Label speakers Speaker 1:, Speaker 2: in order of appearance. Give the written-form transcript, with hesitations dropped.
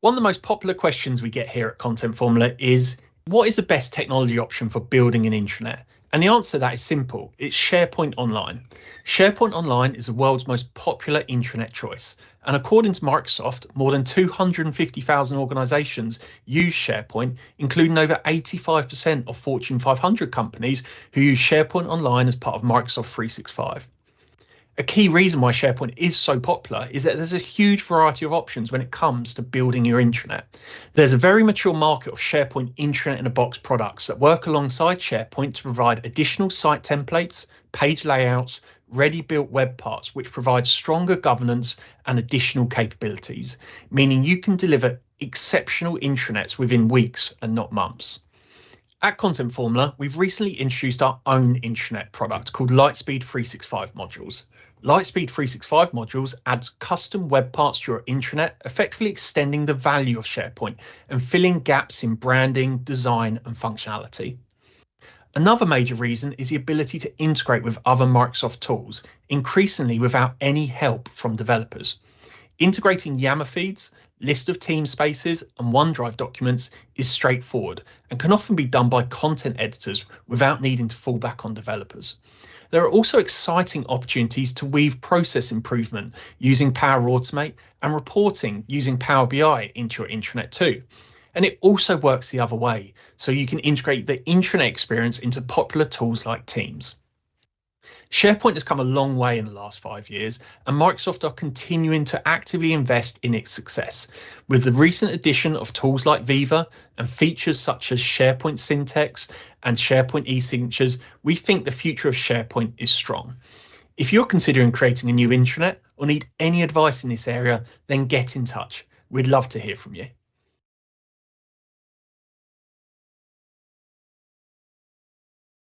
Speaker 1: One of the most popular questions we get here at Content Formula is, what is the best technology option for building an intranet? And the answer to that is simple. It's SharePoint Online. SharePoint Online is the world's most popular intranet choice. And according to Microsoft, more than 250,000 organizations use SharePoint, including over 85% of Fortune 500 companies who use SharePoint Online as part of Microsoft 365. A key reason why SharePoint is so popular is that there's a huge variety of options when it comes to building your intranet. There's a very mature market of SharePoint intranet in a box products that work alongside SharePoint to provide additional site templates, page layouts, ready-built web parts, which provide stronger governance and additional capabilities, meaning you can deliver exceptional intranets within weeks and not months. At Content Formula, we've recently introduced our own intranet product called Lightspeed 365 modules. Lightspeed 365 modules adds custom web parts to your intranet, effectively extending the value of SharePoint and filling gaps in branding, design, and functionality. Another major reason is the ability to integrate with other Microsoft tools, increasingly without any help from developers. Integrating Yammer feeds, list of team spaces, and OneDrive documents is straightforward and can often be done by content editors without needing to fall back on developers. There are also exciting opportunities to weave process improvement using Power Automate and reporting using Power BI into your intranet too. And it also works the other way, so you can integrate the intranet experience into popular tools like Teams. SharePoint has come a long way in the last 5 years, and Microsoft are continuing to actively invest in its success. With the recent addition of tools like Viva and features such as SharePoint Syntax and SharePoint e-signatures, we think the future of SharePoint is strong. If you're considering creating a new intranet or need any advice in this area, then get in touch. We'd love to hear from you.